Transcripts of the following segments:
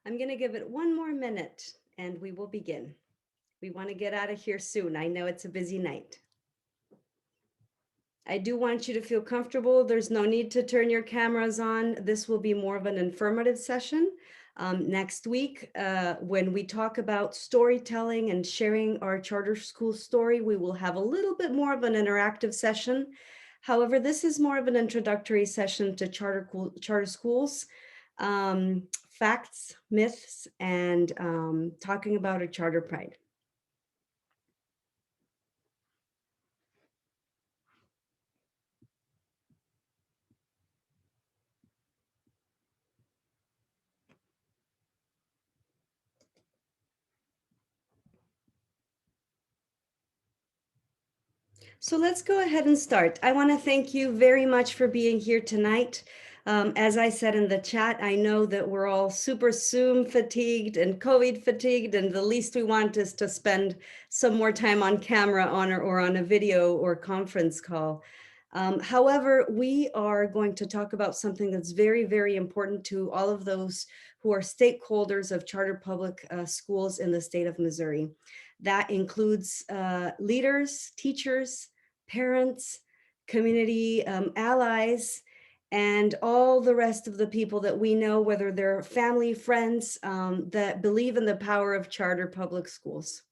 I'm going to give it one more minute and we will begin. We want to get out of here soon. I know it's a busy night. I do want you to feel comfortable. There's no need to turn your cameras on. This will be more of an informative session. Next week, when we talk about storytelling and sharing our charter school story, we will have a little bit more of an interactive session. However, this is more of an introductory session to charter schools, facts, myths, and talking about a charter pride. So let's go ahead and start. I want to thank you very much for being here tonight. As I said in the chat, I know that we're all super Zoom fatigued and COVID fatigued, and the least we want is to spend some more time on camera or on a video or conference call. However, we are going to talk about something that's very, very important to all of those who are stakeholders of charter public schools in the state of Missouri. That includes leaders, teachers, parents, community allies, and all the rest of the people that we know, whether they're family, friends, that believe in the power of charter public schools.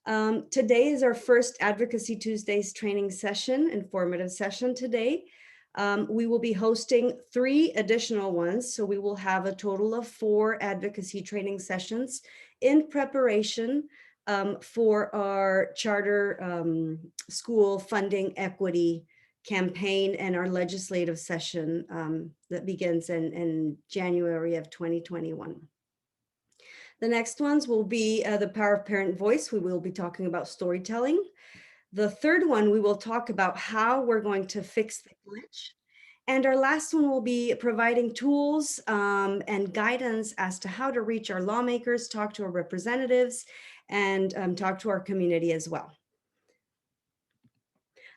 Today is our first Advocacy Tuesdays training session, informative session today. We will be hosting 3 additional ones, so we will have a total of 4 advocacy training sessions in preparation for our charter school funding equity campaign and our legislative session that begins in January of 2021. The next ones will be the Power of Parent Voice. We will be talking about storytelling. The third one, we will talk about how we're going to fix the glitch. And our last one will be providing tools and guidance as to how to reach our lawmakers, talk to our representatives, and talk to our community as well.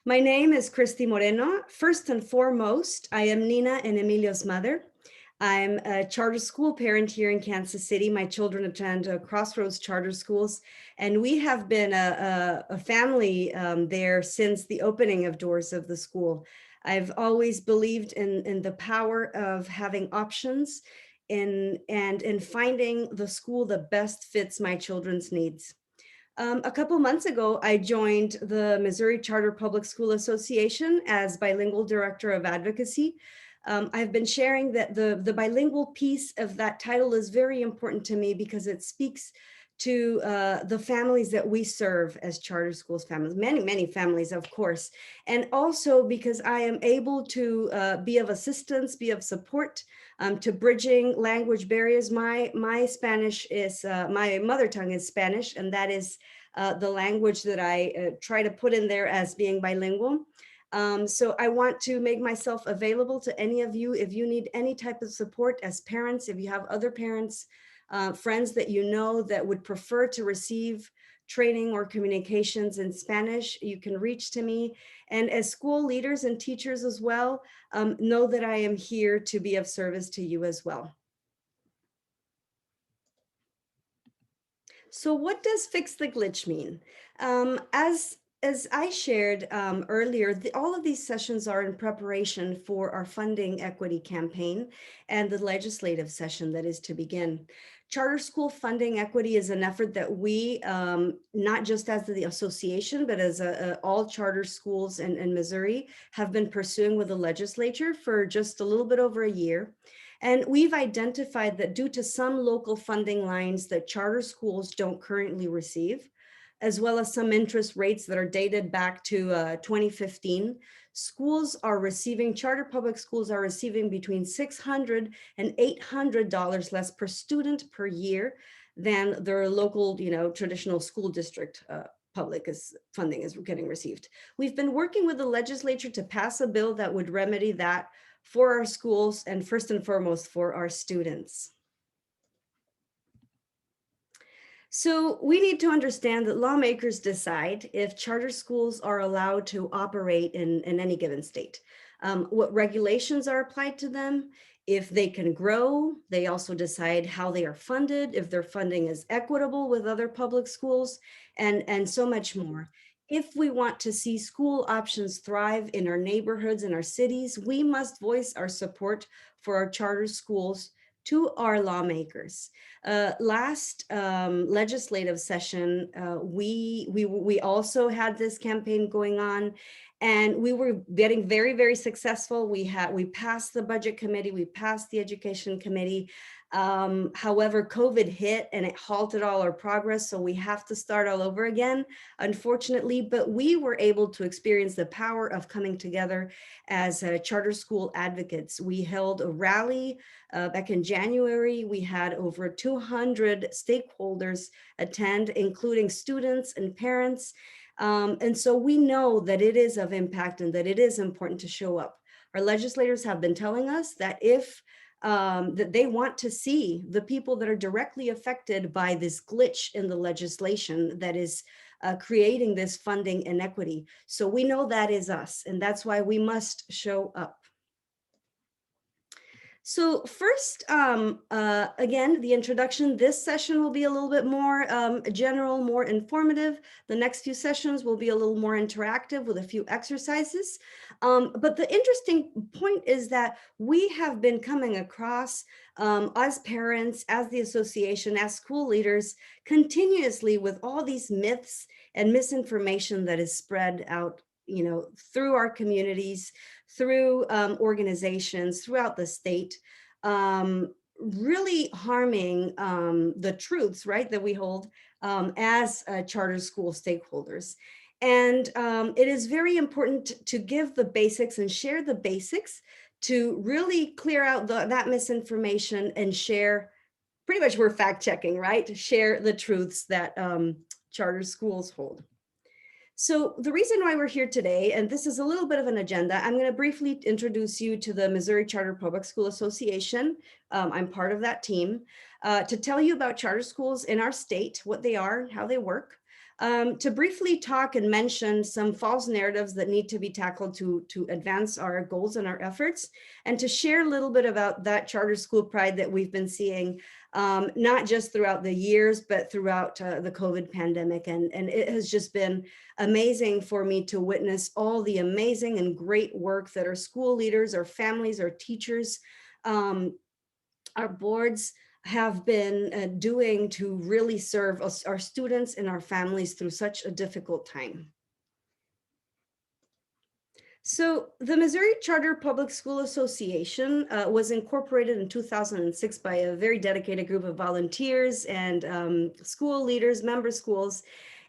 My name is Christy Moreno. First and foremost, I am Nina and Emilio's mother. I'm a charter school parent here in Kansas City. My children attend Crossroads Charter Schools, and we have been a family there since the opening of doors of the school. I've always believed in the power of having options and in finding the school that best fits my children's needs. A couple months ago, I joined the Missouri Charter Public School Association as bilingual director of advocacy. I've been sharing that the bilingual piece of that title is very important to me because it speaks to the families that we serve as charter schools families, many families, of course, and also because I am able to be of assistance, be of support to bridging language barriers. My Spanish is, my mother tongue is Spanish, and that is the language that I try to put in there as being bilingual. So I want to make myself available to any of you if you need any type of support as parents, if you have other parents, friends that you know that would prefer to receive training or communications in Spanish, you can reach to me. And as school leaders and teachers as well, know that I am here to be of service to you as well. So what does fix the glitch mean? As I shared earlier, all of these sessions are in preparation for our funding equity campaign and the legislative session that is to begin. Charter school funding equity is an effort that we, not just as the association, but as all charter schools in Missouri, have been pursuing with the legislature for just a little bit over a year. And we've identified that due to some local funding lines that charter schools don't currently receive, as well as some interest rates that are dated back to 2015, charter public schools are receiving between $600 and $800 less per student per year than their local, traditional school district public funding is getting received. We've been working with the legislature to pass a bill that would remedy that for our schools and first and foremost for our students. So we need to understand that lawmakers decide if charter schools are allowed to operate in any given state, what regulations are applied to them, if they can grow. They also decide how they are funded, if their funding is equitable with other public schools, and so much more. If we want to see school options thrive in our neighborhoods and our cities, we must voice our support for our charter schools to our lawmakers. Last legislative session, we also had this campaign going on, and we were getting very, very successful. We passed the budget committee, we passed the education committee. However, COVID hit and it halted all our progress, so we have to start all over again, unfortunately. But we were able to experience the power of coming together as charter school advocates. We held a rally back in January. We had over 200 stakeholders attend, including students and parents. And so we know that it is of impact and that it is important to show up. Our legislators have been telling us that that they want to see the people that are directly affected by this glitch in the legislation that is creating this funding inequity. So we know that is us, and that's why we must show up. So first, again, the introduction. This session will be a little bit more general, more informative. The next few sessions will be a little more interactive with a few exercises. But the interesting point is that we have been coming across, as parents, as the association, as school leaders, continuously with all these myths and misinformation that is spread out, through our communities, through organizations throughout the state, really harming the truths, right, that we hold as charter school stakeholders. And it is very important to give the basics and share the basics to really clear out that misinformation and share. Pretty much we're fact checking, right? Share the truths that charter schools hold. So the reason why we're here today, and this is a little bit of an agenda, I'm going to briefly introduce you to the Missouri Charter Public School Association. I'm part of that team, to tell you about charter schools in our state, what they are, how they work, to briefly talk and mention some false narratives that need to be tackled to advance our goals and our efforts, and to share a little bit about that charter school pride that we've been seeing, not just throughout the years, but throughout the COVID pandemic. And it has just been amazing for me to witness all the amazing and great work that our school leaders, our families, our teachers, our boards have been doing to really serve us, our students and our families through such a difficult time. So the Missouri Charter Public School Association was incorporated in 2006 by a very dedicated group of volunteers and school leaders, member schools,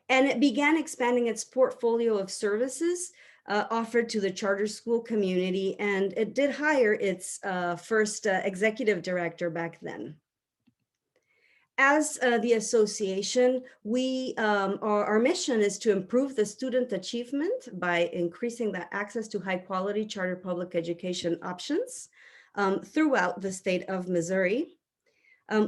and it began expanding its portfolio of services offered to the charter school community, and it did hire its first executive director back then. As the association, our mission is to improve the student achievement by increasing the access to high quality charter public education options throughout the state of Missouri.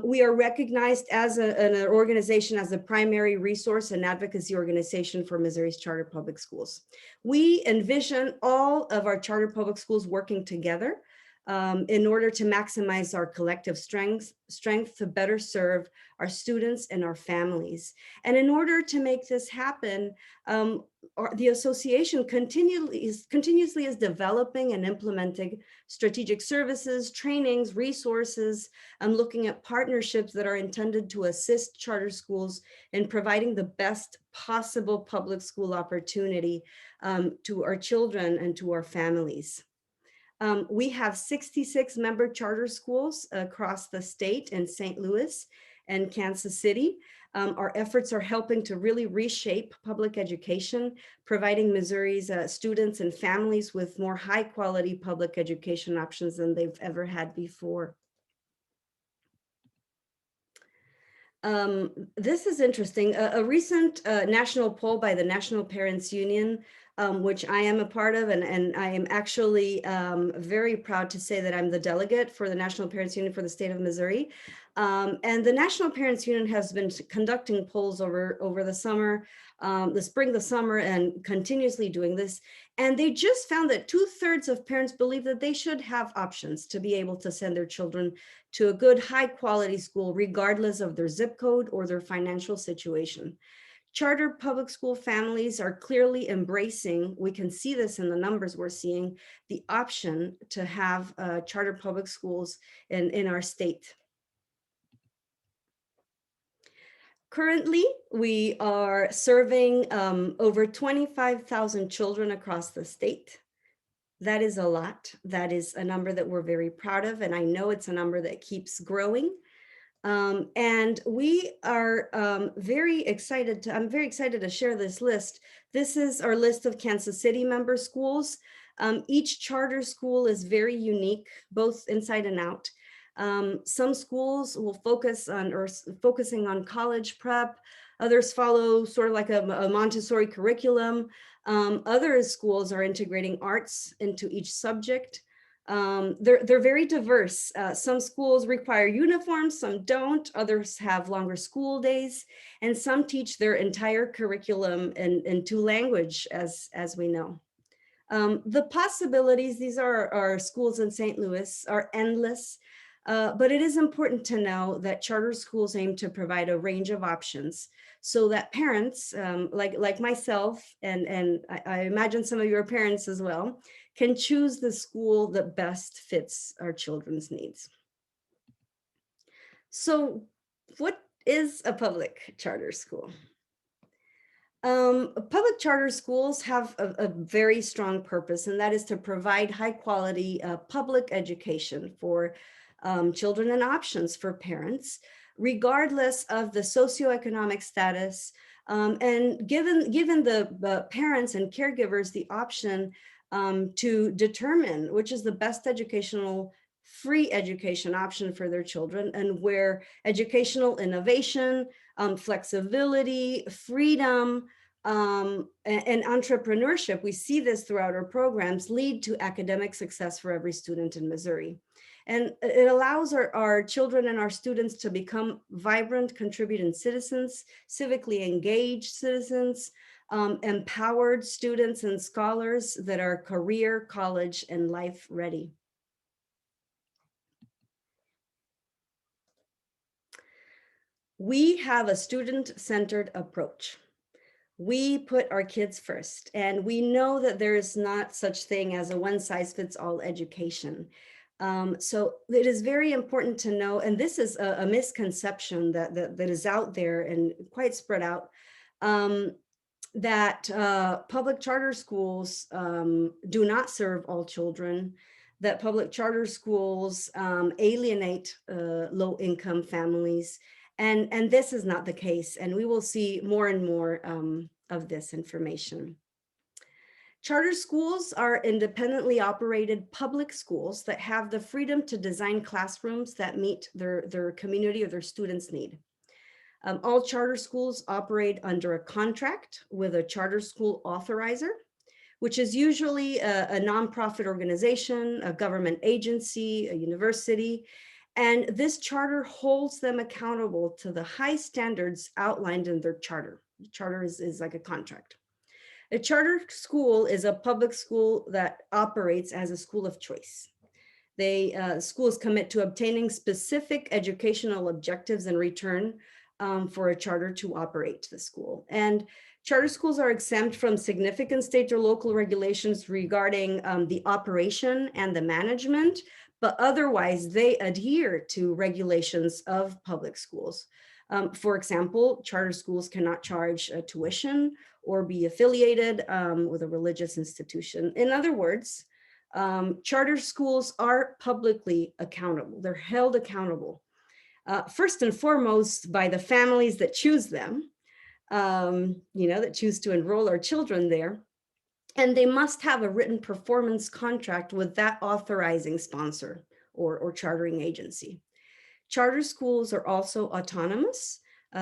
We are recognized as an organization as a primary resource and advocacy organization for Missouri's charter public schools. We envision all of our charter public schools working together in order to maximize our collective strength to better serve our students and our families. And in order to make this happen, the association continuously is developing and implementing strategic services, trainings, resources, looking at partnerships that are intended to assist charter schools in providing the best possible public school opportunity to our children and to our families. We have 66 member charter schools across the state in St. Louis and Kansas City. Our efforts are helping to really reshape public education, providing Missouri's students and families with more high quality public education options than they've ever had before. This is interesting. A recent national poll by the National Parents Union, which I am a part of, and I am actually very proud to say that I'm the delegate for the National Parents Union for the state of Missouri. And the National Parents Union has been conducting polls over the summer, the spring, the summer, and continuously doing this. And they just found that 2/3 of parents believe that they should have options to be able to send their children to a good, high quality school, regardless of their zip code or their financial situation. Charter public school families are clearly embracing, we can see this in the numbers we're seeing, the option to have charter public schools in our state. Currently, we are serving over 25,000 children across the state. That is a lot. That is a number that we're very proud of, and I know it's a number that keeps growing. And we are very excited to, I'm very excited to share this list. This is our list of Kansas City member schools. Each charter school is very unique, both inside and out. Some schools will focus on or focusing on college prep. Others follow sort of like a Montessori curriculum. Other schools are integrating arts into each subject. They're very diverse. Some schools require uniforms, some don't. Others have longer school days, and some teach their entire curriculum in two language, as we know. The possibilities, these are our schools in St. Louis, are endless. But it is important to know that charter schools aim to provide a range of options so that parents, like myself, and I imagine some of your parents as well, can choose the school that best fits our children's needs. So what is a public charter school? Public charter schools have a very strong purpose, and that is to provide high quality public education for children and options for parents, regardless of the socioeconomic status, and given the parents and caregivers the option to determine which is the best educational free education option for their children, and where educational innovation, flexibility, freedom, and entrepreneurship, we see this throughout our programs, lead to academic success for every student in Missouri. And it allows our children and our students to become vibrant, contributing citizens, civically engaged citizens, empowered students and scholars that are career, college, and life ready. We have a student-centered approach. We put our kids first, and we know that there is not such thing as a one-size-fits-all education. So it is very important to know, and this is a misconception that is out there and quite spread out, that public charter schools do not serve all children, that public charter schools alienate low-income families, and this is not the case, and we will see more and more of this information. Charter schools are independently operated public schools that have the freedom to design classrooms that meet their community or their students' need. All charter schools operate under a contract with a charter school authorizer, which is usually a nonprofit organization, a government agency, a university, and this charter holds them accountable to the high standards outlined in their charter. The charter is like a contract. A charter school is a public school that operates as a school of choice. Schools commit to obtaining specific educational objectives in return for a charter to operate the school. And charter schools are exempt from significant state or local regulations regarding the operation and the management, but otherwise they adhere to regulations of public schools. For example, charter schools cannot charge tuition or be affiliated with a religious institution. In other words, charter schools are publicly accountable. They're held accountable. First and foremost by the families that choose them, that choose to enroll our children there. And they must have a written performance contract with that authorizing sponsor or chartering agency. Charter schools are also autonomous.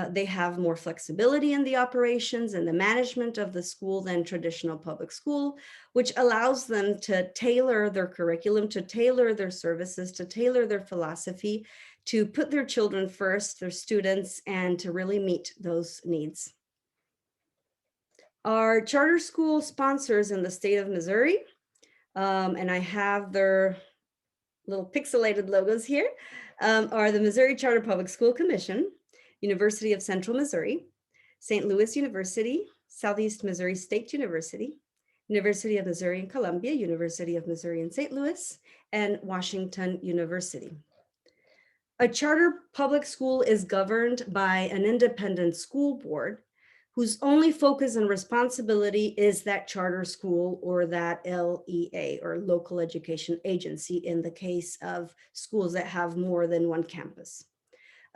They have more flexibility in the operations and the management of the school than traditional public school, which allows them to tailor their curriculum, to tailor their services, to tailor their philosophy to put their children first, their students, and to really meet those needs. Our charter school sponsors in the state of Missouri, and I have their little pixelated logos here, are the Missouri Charter Public School Commission, University of Central Missouri, St. Louis University, Southeast Missouri State University, University of Missouri in Columbia, University of Missouri in St. Louis, and Washington University. A charter public school is governed by an independent school board whose only focus and responsibility is that charter school or that LEA or local education agency in the case of schools that have more than one campus.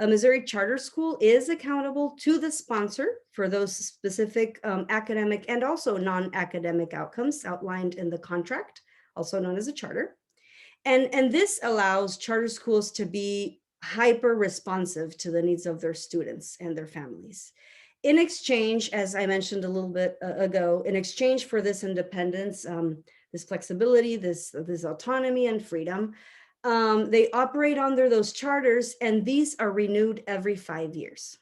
A Missouri charter school is accountable to the sponsor for those specific academic and also non-academic outcomes outlined in the contract, also known as a charter. And this allows charter schools to be hyper responsive to the needs of their students and their families. In exchange, as I mentioned a little bit ago, in exchange for this independence, this flexibility, this autonomy and freedom, they operate under those charters, and these are renewed every 5 years.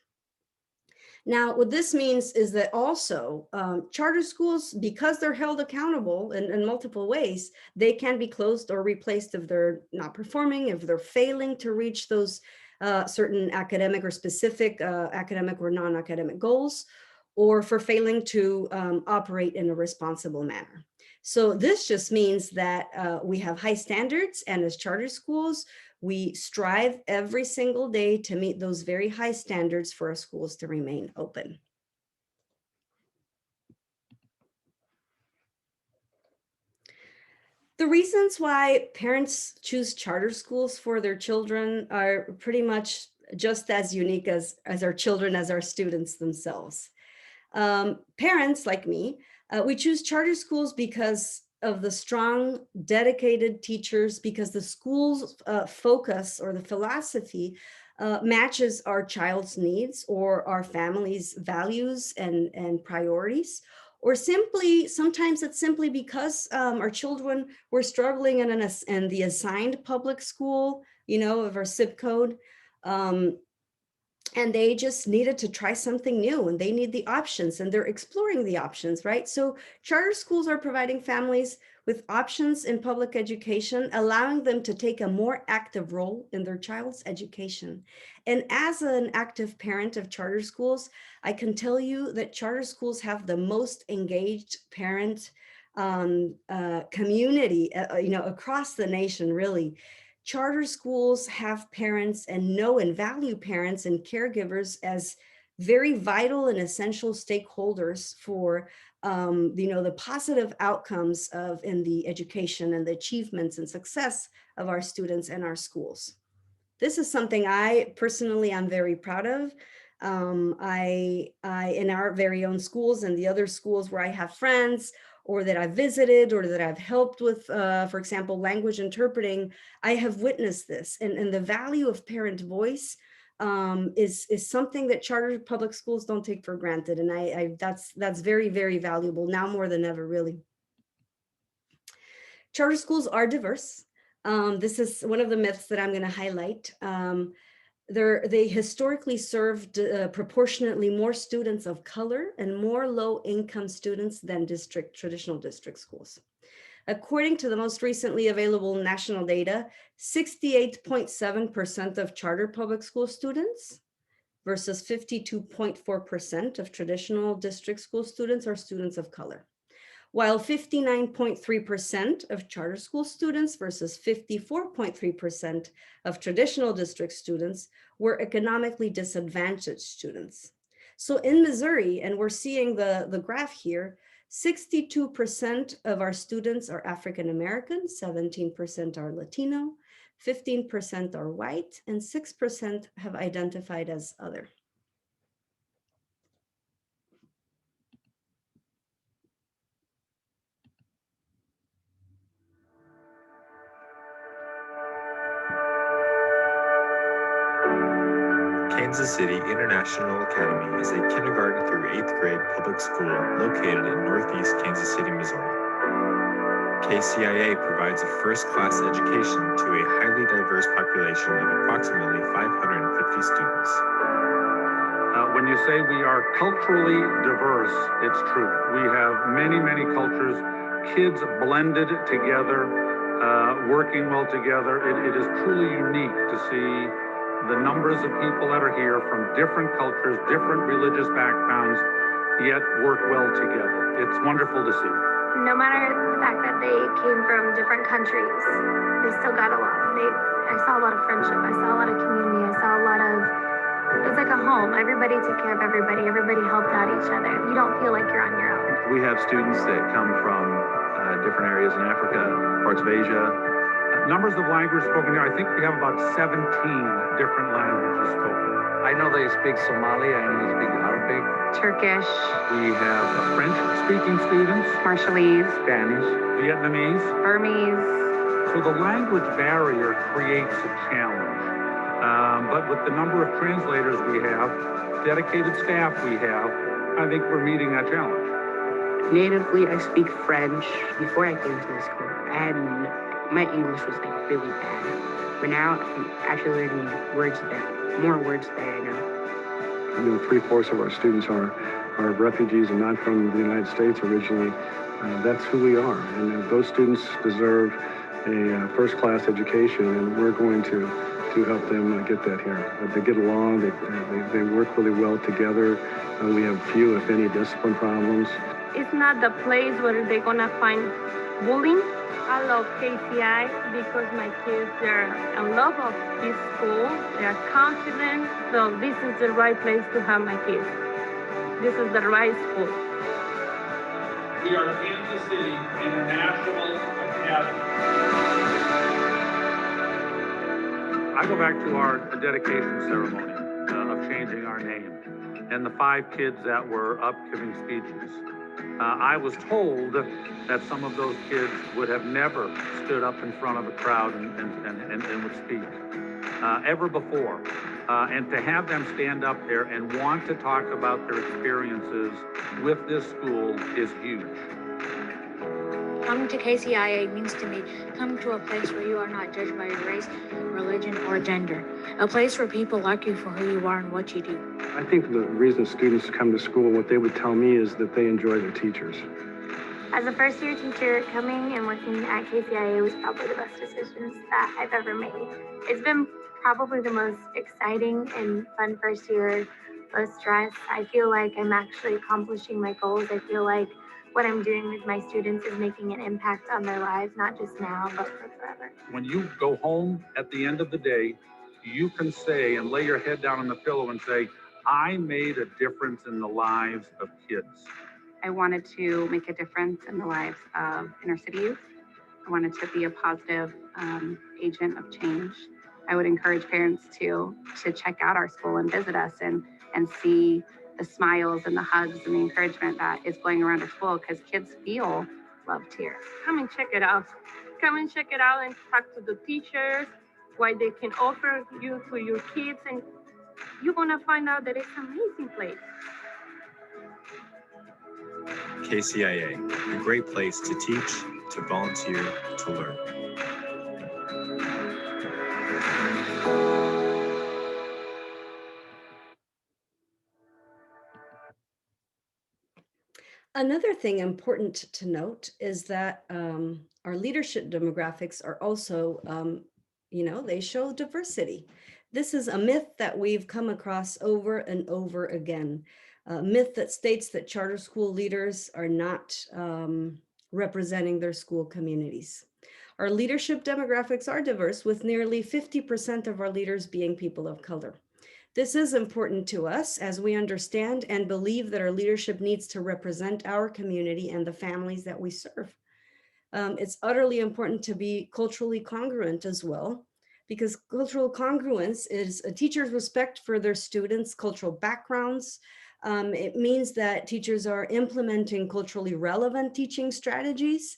Now, what this means is that also charter schools, because they're held accountable in multiple ways, they can be closed or replaced if they're not performing, if they're failing to reach those certain academic or specific academic or non-academic goals, or for failing to operate in a responsible manner. So this just means that we have high standards, and as charter schools, we strive every single day to meet those very high standards for our schools to remain open. The reasons why parents choose charter schools for their children are pretty much just as unique as our children, as our students themselves. Parents like me, we choose charter schools because of the strong, dedicated teachers, because the school's focus or the philosophy matches our child's needs or our family's values and priorities. Or simply, sometimes it's simply because our children were struggling in the assigned public school, you know, of our zip code. And they just needed to try something new, and they need the options, and they're exploring the options, right? So charter schools are providing families with options in public education, allowing them to take a more active role in their child's education. And as an active parent of charter schools, I can tell you that charter schools have the most engaged parent community, you know, across the nation, really. Charter schools have parents and know and value parents and caregivers as very vital and essential stakeholders for you know, the positive outcomes of in the education and the achievements and success of our students and our schools. This is something I personally am very proud of. I in our very own schools and the other schools where I have friends or that I've visited or that I've helped with, for example, language interpreting, I have witnessed this. And the value of parent voice is something that charter public schools don't take for granted. And that's very, very valuable now more than ever, really. Charter schools are diverse. This is one of the myths that I'm going to highlight. They historically served proportionately more students of color and more low-income students than traditional district schools. According to the most recently available national data, 68.7% of charter public school students versus 52.4% of traditional district school students are students of color, while 59.3% of charter school students versus 54.3% of traditional district students were economically disadvantaged students. So in Missouri, and we're seeing the graph here, 62% of our students are African American, 17% are Latino, 15% are white, and 6% have identified as other. Kansas City International Academy is a kindergarten through 8th grade public school located in northeast Kansas City, Missouri. KCIA provides a first-class education to a highly diverse population of approximately 550 students. When you say we are culturally diverse, it's true. We have many, many cultures, kids blended together, working well together. It is truly unique to see the numbers of people that are here from different cultures, different religious backgrounds, yet work well together. It's wonderful to see. No matter the fact that they came from different countries, they still got along. I saw a lot of friendship. I saw a lot of community. I saw a lot of, it was like a home. Everybody took care of everybody. Everybody helped out each other. You don't feel like you're on your own. We have students that come from different areas in Africa, parts of Asia. Numbers of languages spoken here, I think we have about 17 different languages spoken. I know they speak Somali, I know they speak Arabic. Turkish, We have French-speaking students, Marshallese, Spanish. Vietnamese. Burmese. So the language barrier creates a challenge. But with the number of translators we have, dedicated staff we have, I think we're meeting that challenge. Natively, I speak French. Before I came to the school, my English was like really bad. But now I'm actually learning more words that I know. 3/4 of our students are refugees and not from the United States originally. That's who we are, and those students deserve a first-class education, and we're going to help them get that here. They get along, they work really well together. We have few, if any, discipline problems. It's not the place where they're gonna find bullying. I love KCI because my kids, they're in love of this school. They're confident. So this is the right place to have my kids. This is the right school. We are Kansas City International Academy. I go back to our dedication ceremony of changing our name and the 5 kids that were up giving speeches. I was told that some of those kids would have never stood up in front of a crowd and would speak ever before. And to have them stand up there and want to talk about their experiences with this school is huge. Coming to KCIA means to me, come to a place where you are not judged by your race, religion, or gender. A place where people like you for who you are and what you do. I think the reason students come to school, what they would tell me is that they enjoy their teachers. As a first-year teacher, coming and working at KCIA was probably the best decisions that I've ever made. It's been probably the most exciting and fun first year, low stress. I feel like I'm actually accomplishing my goals. I feel like what I'm doing with my students is making an impact on their lives, not just now, but for forever. When you go home at the end of the day, you can say and lay your head down on the pillow and say, I made a difference in the lives of kids. I wanted to make a difference in the lives of inner city youth. I wanted to be a positive agent of change. I would encourage parents to check out our school and visit us and see the smiles and the hugs and the encouragement that is going around our school, because kids feel loved here. Come and check it out. Come and check it out and talk to the teachers, what they can offer you to your kids, and you're gonna find out that it's an amazing place. KCIA, a great place to teach, to volunteer, to learn. Another thing important to note is that our leadership demographics are also, they show diversity. This is a myth that we've come across over and over again. A myth that states that charter school leaders are not representing their school communities. Our leadership demographics are diverse, with nearly 50% of our leaders being people of color. This is important to us as we understand and believe that our leadership needs to represent our community and the families that we serve. It's utterly important to be culturally congruent as well, because cultural congruence is a teacher's respect for their students' cultural backgrounds. It means that teachers are implementing culturally relevant teaching strategies,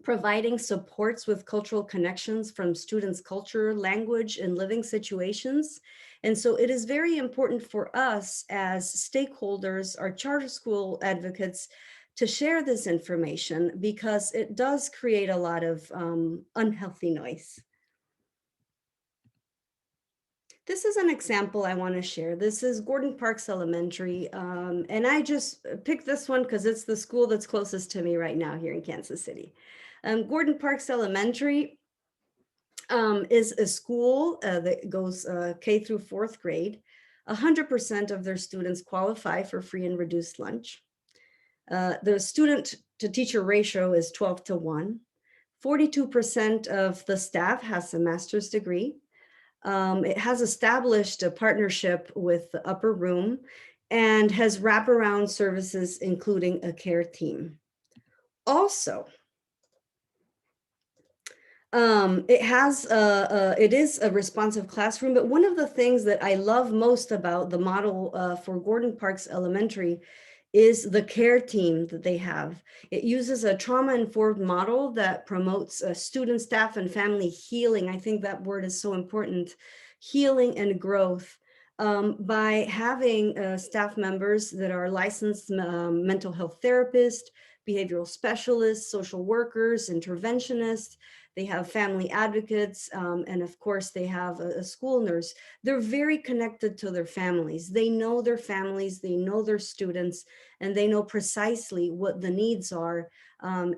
providing supports with cultural connections from students' culture, language, and living situations. And so it is very important for us as stakeholders, our charter school advocates, to share this information because it does create a lot of unhealthy noise. This is an example I want to share. This is Gordon Parks Elementary, and I just picked this one because it's the school that's closest to me right now here in Kansas City. Gordon Parks Elementary is a school that goes K through 4th grade. 100% of their students qualify for free and reduced lunch. The student to teacher ratio is 12:1. 42% of the staff has a master's degree. It has established a partnership with the upper room and has wraparound services, including a care team. Also, it is a responsive classroom, but one of the things that I love most about the model for Gordon Parks Elementary is the care team that they have. It uses a trauma-informed model that promotes student, staff, and family healing. I think that word is so important, healing and growth, by having staff members that are licensed mental health therapists, behavioral specialists, social workers, interventionists. They have family advocates, and of course they have a school nurse. They're very connected to their families. They know their families, they know their students, and they know precisely what the needs are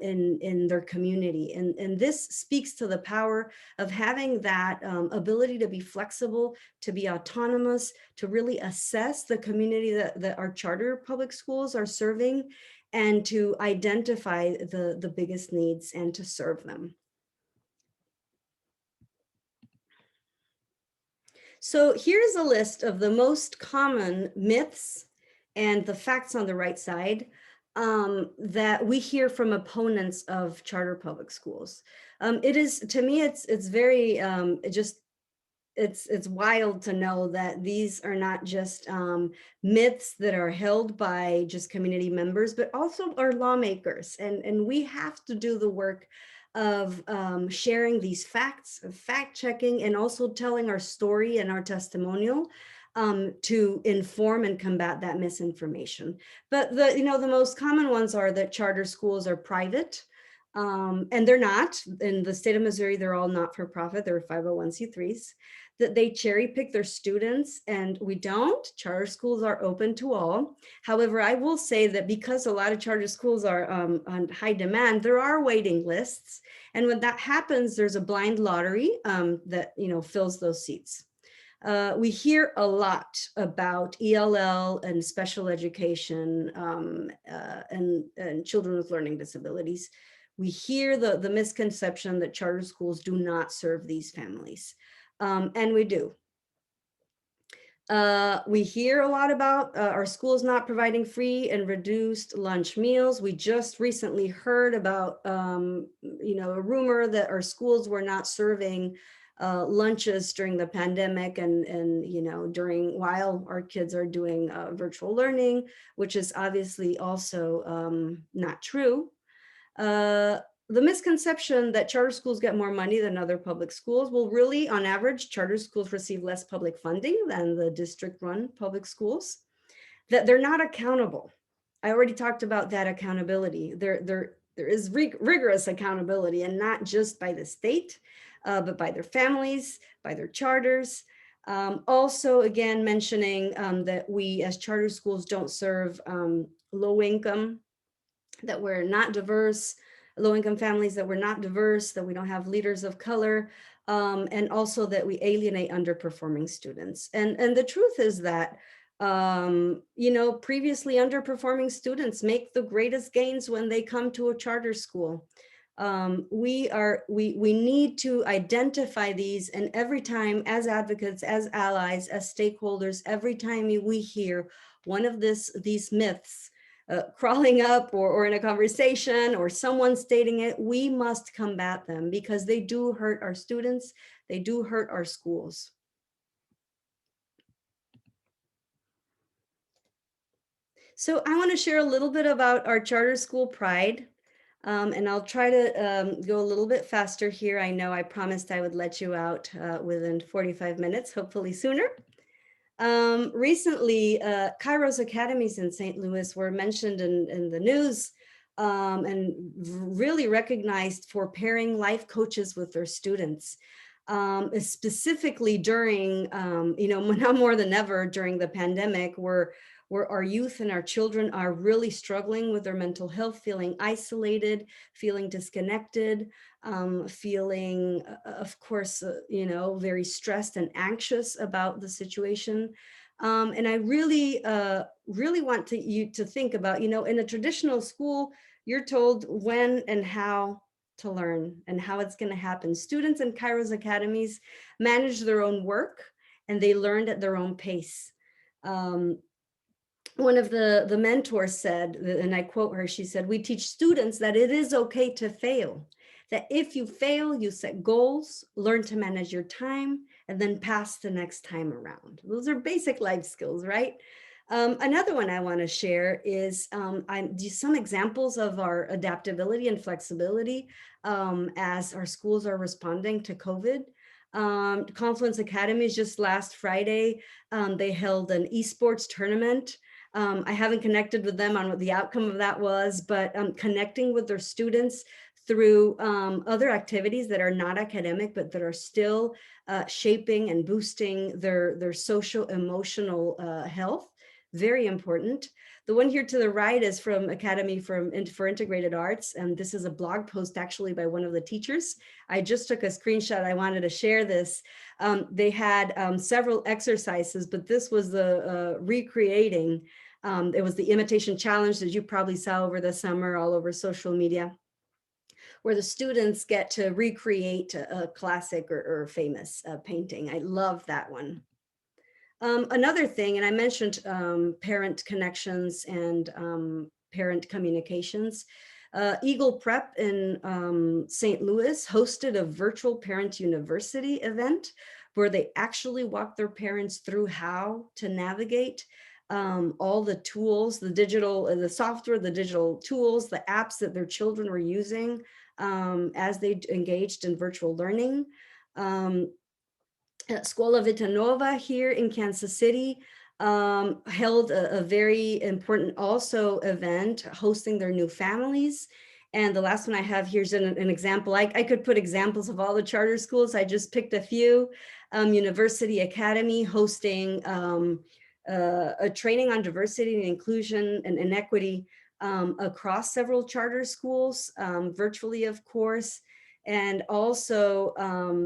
in their community. And this speaks to the power of having that ability to be flexible, to be autonomous, to really assess the community that our charter public schools are serving, and to identify the biggest needs and to serve them. So here's a list of the most common myths and the facts on the right side that we hear from opponents of charter public schools. It is, to me, it's very, it's wild to know that these are not just myths that are held by just community members, but also our lawmakers. And we have to do the work of sharing these facts, of fact checking, and also telling our story and our testimonial to inform and combat that misinformation. But the most common ones are that charter schools are private, and they're not. In the state of Missouri, they're all not-for-profit. They're 501c3s. That they cherry pick their students, and we don't. Charter schools are open to all. However, I will say that because a lot of charter schools are on high demand, there are waiting lists. And when that happens, there's a blind lottery that fills those seats. We hear a lot about ELL and special education and children with learning disabilities. We hear the misconception that charter schools do not serve these families. And we do. We hear a lot about our schools not providing free and reduced lunch meals. We just recently heard about, a rumor that our schools were not serving lunches during the pandemic and while our kids are doing virtual learning, which is obviously also not true. The misconception that charter schools get more money than other public schools. Well, really, on average, charter schools receive less public funding than the district-run public schools. That they're not accountable. I already talked about that accountability. There is rigorous accountability, and not just by the state, but by their families, by their charters. Also, again, mentioning that we as charter schools don't serve low income, that we're not diverse, low-income families, that we're not diverse, that we don't have leaders of color, and also that we alienate underperforming students. And the truth is that, previously underperforming students make the greatest gains when they come to a charter school. We need to identify these, and every time as advocates, as allies, as stakeholders, every time we hear one of these myths crawling up or in a conversation or someone stating it, we must combat them because they do hurt our students, they do hurt our schools. So I want to share a little bit about our charter school pride, and I'll try to go a little bit faster here. I know I promised I would let you out within 45 minutes, hopefully sooner. Recently, KAIROS Academies in St. Louis were mentioned in the news, and really recognized for pairing life coaches with their students. Specifically during, now more than ever during the pandemic, where our youth and our children are really struggling with their mental health, feeling isolated, feeling disconnected, feeling, of course, very stressed and anxious about the situation. And I really, really want you to think about, in a traditional school, you're told when and how to learn and how it's going to happen. Students in KAIROS Academies manage their own work and they learned at their own pace. One of the mentors said, and I quote her, she said, "We teach students that it is okay to fail, that if you fail, you set goals, learn to manage your time, and then pass the next time around." Those are basic life skills, right? Another one I want to share is some examples of our adaptability and flexibility as our schools are responding to COVID. Confluence Academies just last Friday, they held an esports tournament. I haven't connected with them on what the outcome of that was, but connecting with their students through other activities that are not academic, but that are still shaping and boosting their social emotional health. Very important. The one here to the right is from Academy for Integrated Arts, and this is a blog post actually by one of the teachers. I just took a screenshot. I wanted to share this. They had several exercises, but this was the recreating. It was the imitation challenge that you probably saw over the summer all over social media, where the students get to recreate a classic or famous painting. I love that one. Another thing, and I mentioned parent connections and parent communications. Eagle Prep in St. Louis hosted a virtual parent university event where they actually walked their parents through how to navigate all the tools, the software, the digital tools, the apps that their children were using as they engaged in virtual learning. Scuola Vita Nova here in Kansas City held a very important also event hosting their new families. And the last one I have here is an example. I could put examples of all the charter schools. I just picked a few. University Academy hosting a training on diversity and inclusion and inequity across several charter schools, virtually, of course. And also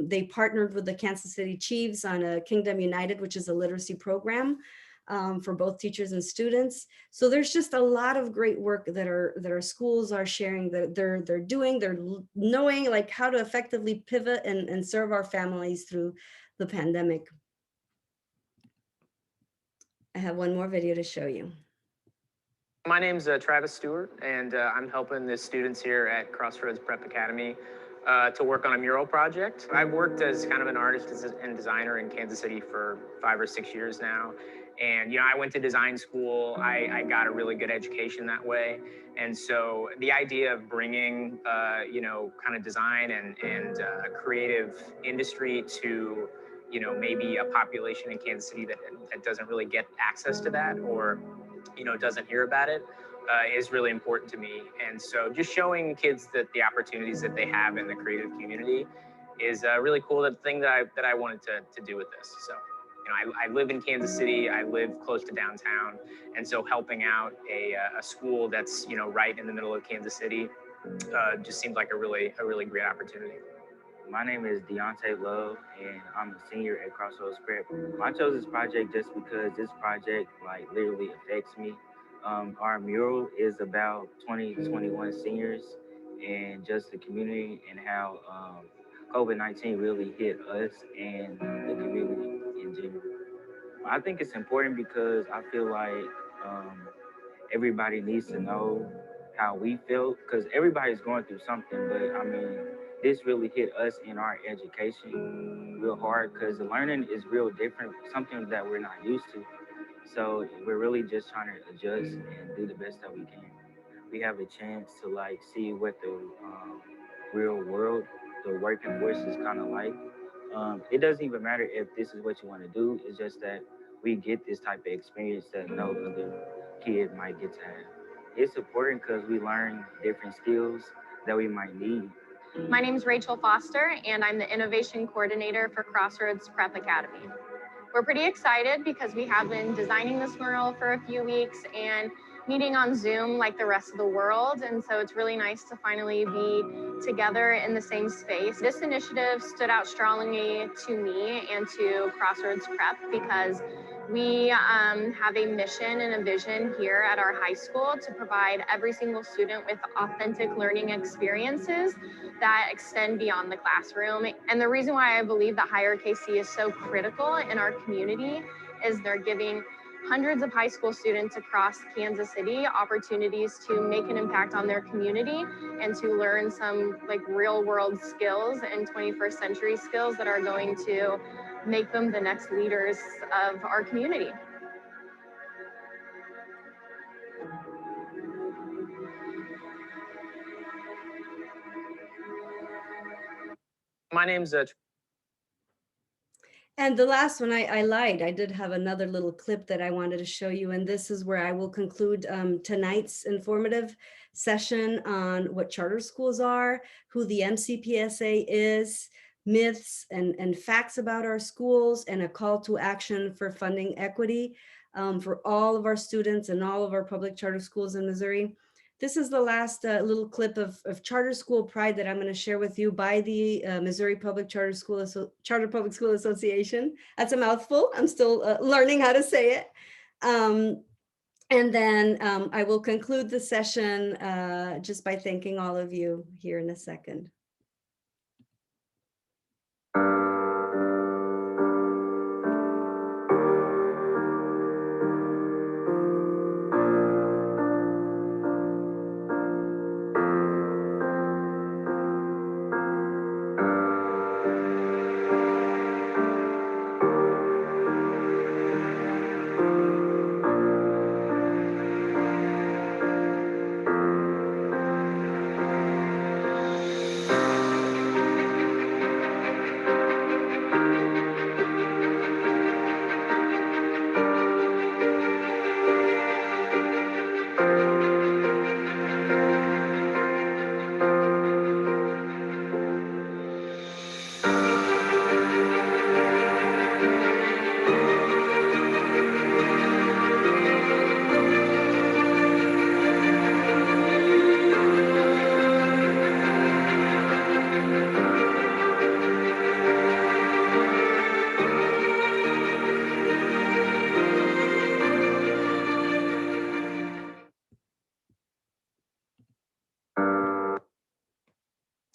they partnered with the Kansas City Chiefs on a Kingdom United, which is a literacy program for both teachers and students. So there's just a lot of great work that our schools are sharing, that they're doing. They're knowing like how to effectively pivot and serve our families through the pandemic. I have one more video to show you. My name's Travis Stewart, and I'm helping the students here at Crossroads Prep Academy to work on a mural project. I've worked as kind of an artist and designer in Kansas City for 5 or 6 years now. And, I went to design school. I got a really good education that way. And so the idea of bringing, kind of design and creative industry to, maybe a population in Kansas City that doesn't really get access to that, or doesn't hear about it, is really important to me. And so just showing kids that the opportunities that they have in the creative community is really cool. The thing that I wanted to do with this. So, I live in Kansas City. I live close to downtown. And so helping out a school that's, right in the middle of Kansas City just seems like a really great opportunity. My name is Deontay Love, and I'm a senior at Crossroads Prep. I chose this project just because this project literally affects me. Our mural is about 2021 seniors and just the community, and how COVID-19 really hit us and the community in general. I think it's important because I feel like everybody needs to know how we feel, because everybody's going through something. But I mean, this really hit us in our education real hard, because the learning is real different, something that we're not used to. So we're really just trying to adjust and do the best that we can. We have a chance to see what the real world, the working force is kind of like. It doesn't even matter if this is what you want to do. It's just that we get this type of experience that no other kid might get to have. It's important because we learn different skills that we might need. My name is Rachel Foster, and I'm the Innovation Coordinator for Crossroads Prep Academy. We're pretty excited because we have been designing this mural for a few weeks and meeting on Zoom like the rest of the world. And so it's really nice to finally be together in the same space. This initiative stood out strongly to me and to Crossroads Prep because we have a mission and a vision here at our high school to provide every single student with authentic learning experiences that extend beyond the classroom. And the reason why I believe that Higher KC is so critical in our community is they're giving hundreds of high school students across Kansas City opportunities to make an impact on their community and to learn some like real world skills and 21st century skills that are going to make them the next leaders of our community. My name's And the last one, I lied. I did have another little clip that I wanted to show you. And this is where I will conclude tonight's informative session on what charter schools are, who the MCPSA is, myths and facts about our schools, and a call to action for funding equity for all of our students and all of our public charter schools in Missouri. This is the last little clip of charter school pride that I'm going to share with you by the Missouri Public Charter Public School Association. That's a mouthful. I'm still learning how to say it. And then I will conclude the session just by thanking all of you here in a second.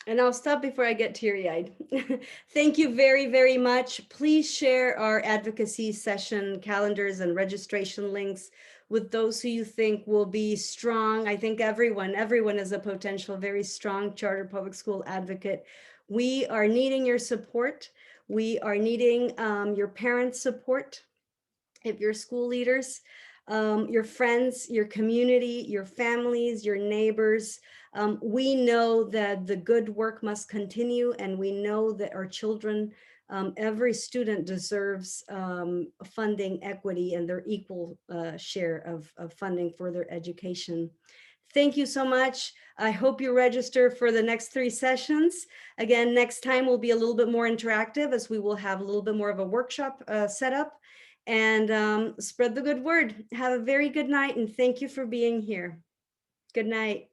And I'll stop before I get teary-eyed. Thank you very, very much. Please share our advocacy session calendars and registration links with those who you think will be strong. I think everyone is a potential very strong charter public school advocate. We are needing your support. We are needing your parents' support. If you're school leaders, your friends, your community, your families, your neighbors, we know that the good work must continue, and we know that our children, every student deserves funding equity and their equal share of funding for their education. Thank you so much. I hope you register for the next 3 sessions. Again, next time will be a little bit more interactive, as we will have a little bit more of a workshop set up. And spread the good word. Have a very good night, and thank you for being here. Good night.